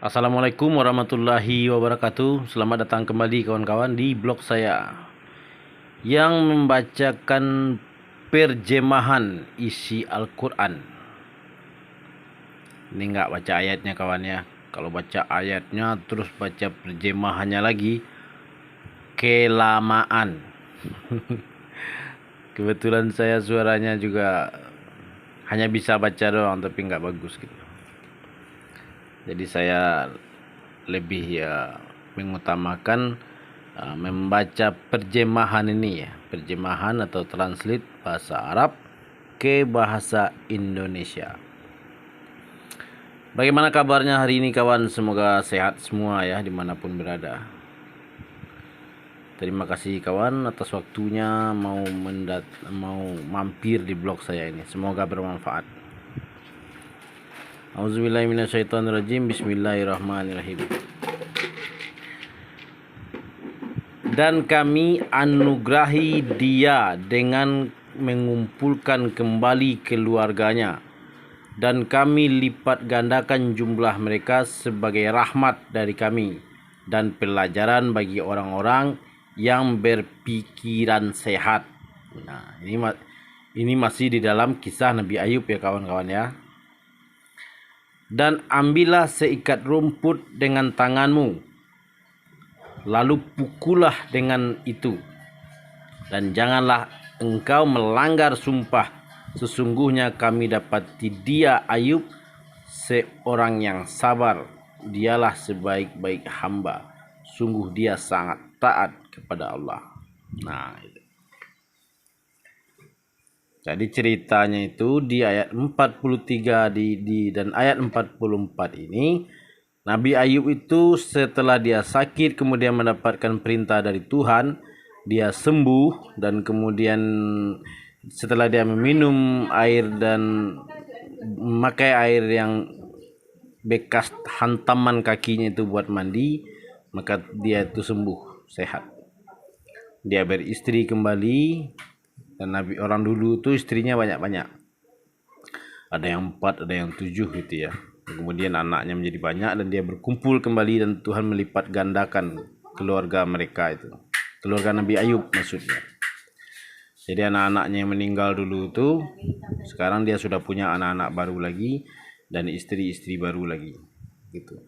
Assalamualaikum warahmatullahi wabarakatuh. Selamat datang kembali kawan-kawan di blog saya yang membacakan terjemahan isi Al-Quran. Ini nggak baca ayatnya kawan ya. Kalau baca ayatnya terus baca terjemahannya lagi, kelamaan. Kebetulan saya suaranya juga hanya bisa baca doang tapi nggak bagus gitu. Jadi saya lebih mengutamakan membaca terjemahan ini ya, terjemahan atau translate bahasa Arab ke bahasa Indonesia. Bagaimana kabarnya hari ini kawan? Semoga sehat semua ya dimanapun berada. Terima kasih kawan atas waktunya mau mampir di blog saya ini. Semoga bermanfaat. Auzubillahiminasyaitonirrajim. Bismillahirrahmanirrahim. Dan kami anugerahi dia dengan mengumpulkan kembali keluarganya, dan kami lipat gandakan jumlah mereka sebagai rahmat dari kami dan pelajaran bagi orang-orang yang berpikiran sehat. Nah, ini masih di dalam kisah Nabi Ayub ya kawan-kawan ya. Dan ambillah seikat rumput dengan tanganmu, lalu pukullah dengan itu, dan janganlah engkau melanggar sumpah. Sesungguhnya kami dapati dia Ayub seorang yang sabar. Dialah sebaik-baik hamba. Sungguh dia sangat taat kepada Allah. Nah, itu. Jadi ceritanya itu di ayat 43 dan ayat 44 ini, Nabi Ayub itu setelah dia sakit kemudian mendapatkan perintah dari Tuhan, dia sembuh, dan kemudian setelah dia meminum air dan memakai air yang bekas hantaman kakinya itu buat mandi, maka dia itu sembuh, sehat. Dia beristri kembali, dan orang dulu itu istrinya banyak-banyak. Ada yang 4, ada yang 7 gitu ya. Kemudian anaknya menjadi banyak dan dia berkumpul kembali, dan Tuhan melipat gandakan keluarga mereka itu. Keluarga Nabi Ayub maksudnya. Jadi anak-anaknya yang meninggal dulu itu sekarang dia sudah punya anak-anak baru lagi dan istri-istri baru lagi gitu.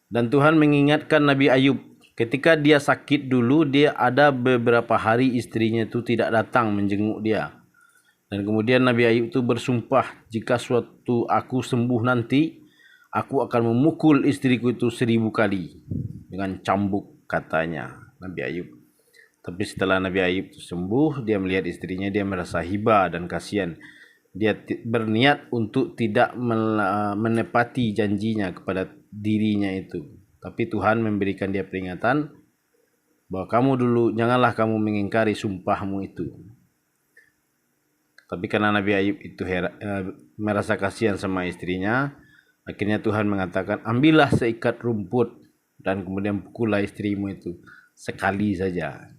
Dan Tuhan mengingatkan Nabi Ayub ketika dia sakit dulu, dia ada beberapa hari istrinya itu tidak datang menjenguk dia. Dan kemudian Nabi Ayub itu bersumpah, jika suatu aku sembuh nanti, aku akan memukul istriku itu 1000 kali dengan cambuk, katanya Nabi Ayub. Tapi setelah Nabi Ayub itu sembuh, dia melihat istrinya, dia merasa hiba dan kasihan. Dia berniat untuk tidak menepati janjinya kepada dirinya itu. Tapi Tuhan memberikan dia peringatan bahwa janganlah kamu mengingkari sumpahmu itu. Tapi karena Nabi Ayub itu merasa kasihan sama istrinya, akhirnya Tuhan mengatakan, ambillah seikat rumput dan kemudian pukullah istrimu itu sekali saja.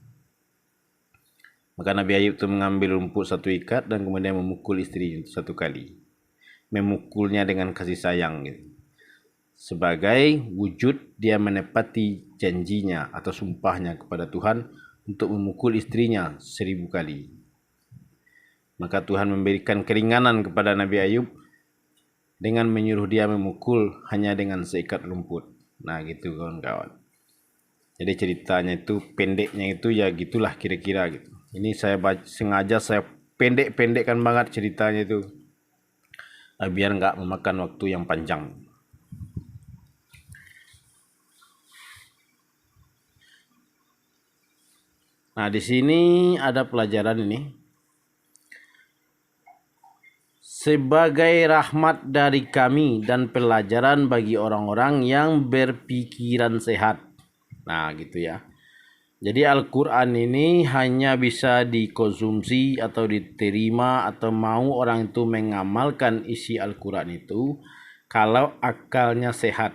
Maka Nabi Ayub itu mengambil rumput 1 ikat dan kemudian memukul istrinya itu 1 kali. Memukulnya dengan kasih sayang gitu. Sebagai wujud dia menepati janjinya atau sumpahnya kepada Tuhan untuk memukul istrinya 1000 kali. Maka Tuhan memberikan keringanan kepada Nabi Ayub dengan menyuruh dia memukul hanya dengan seikat rumput. Nah gitu kawan-kawan. Jadi ceritanya itu pendeknya itu ya gitulah kira-kira gitu. Ini sengaja saya pendek-pendekkan banget ceritanya itu biar nggak memakan waktu yang panjang. Nah, di sini ada pelajaran ini. Sebagai rahmat dari kami dan pelajaran bagi orang-orang yang berpikiran sehat. Nah, gitu ya. Jadi Al-Quran ini hanya bisa dikonsumsi atau diterima atau mau orang itu mengamalkan isi Al-Quran itu kalau akalnya sehat.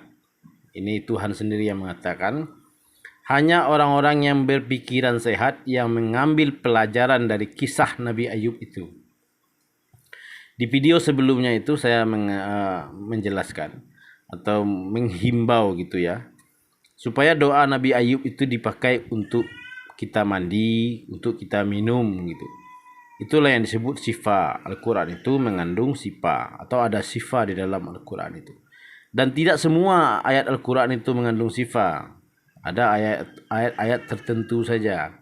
Ini Tuhan sendiri yang mengatakan. Hanya orang-orang yang berpikiran sehat yang mengambil pelajaran dari kisah Nabi Ayub itu. Di video sebelumnya itu saya menjelaskan atau menghimbau gitu ya, supaya doa Nabi Ayub itu dipakai untuk kita mandi, untuk kita minum gitu. Itulah yang disebut sifa. Al-Quran itu mengandung sifa, atau ada sifa di dalam Al-Quran itu. Dan tidak semua ayat Al-Quran itu mengandung sifa. Ada ayat-ayat tertentu saja.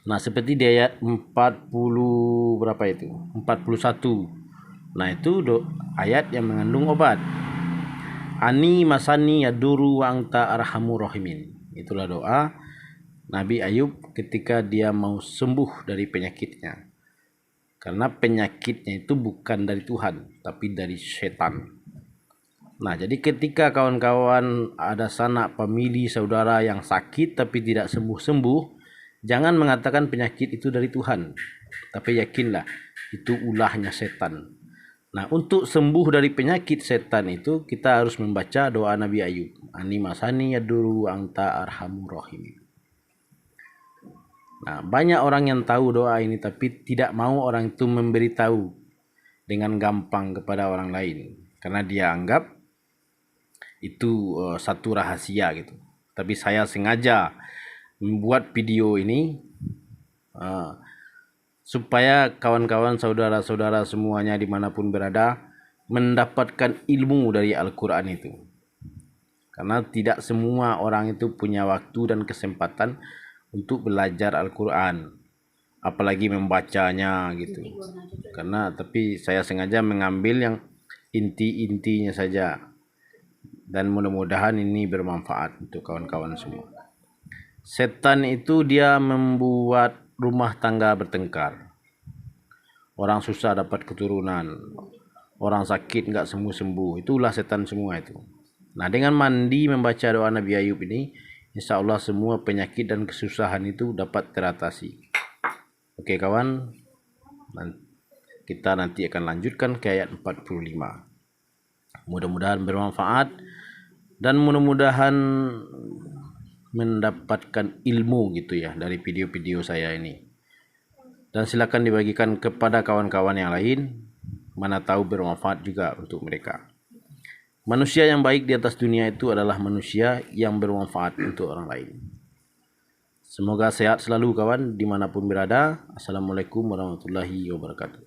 Nah, seperti di ayat 40 berapa itu? 41. Nah, itu ayat yang mengandung obat. Ani masani yaduru wa anta arhamur rahimin. Itulah doa Nabi Ayub ketika dia mau sembuh dari penyakitnya. Karena penyakitnya itu bukan dari Tuhan, tapi dari setan. Nah, jadi ketika kawan-kawan ada sanak famili saudara yang sakit tapi tidak sembuh-sembuh, jangan mengatakan penyakit itu dari Tuhan, tapi yakinlah itu ulahnya setan. Nah, untuk sembuh dari penyakit setan itu kita harus membaca doa Nabi Ayub. Ani masani yaduru anta arhamur rahim. Nah, banyak orang yang tahu doa ini tapi tidak mau orang itu memberitahu dengan gampang kepada orang lain, karena dia anggap itu satu rahasia gitu. Tapi saya sengaja membuat video ini supaya kawan-kawan saudara-saudara semuanya dimanapun berada mendapatkan ilmu dari Al-Quran itu. Karena tidak semua orang itu punya waktu dan kesempatan untuk belajar Al-Quran, apalagi membacanya gitu. Tapi saya sengaja mengambil yang inti-intinya saja. Dan mudah-mudahan ini bermanfaat untuk kawan-kawan semua. Setan itu dia membuat rumah tangga bertengkar. Orang susah dapat keturunan, orang sakit nggak sembuh-sembuh. Itulah setan semua itu. Nah, dengan mandi membaca doa Nabi Ayub ini, insya Allah semua penyakit dan kesusahan itu dapat teratasi. Oke kawan, kita nanti akan lanjutkan ke ayat 45. Mudah-mudahan bermanfaat dan mudah-mudahan mendapatkan ilmu gitu ya dari video-video saya ini. Dan silakan dibagikan kepada kawan-kawan yang lain, mana tahu bermanfaat juga untuk mereka. Manusia yang baik di atas dunia itu adalah manusia yang bermanfaat untuk orang lain. Semoga sehat selalu kawan dimanapun berada. Assalamualaikum warahmatullahi wabarakatuh.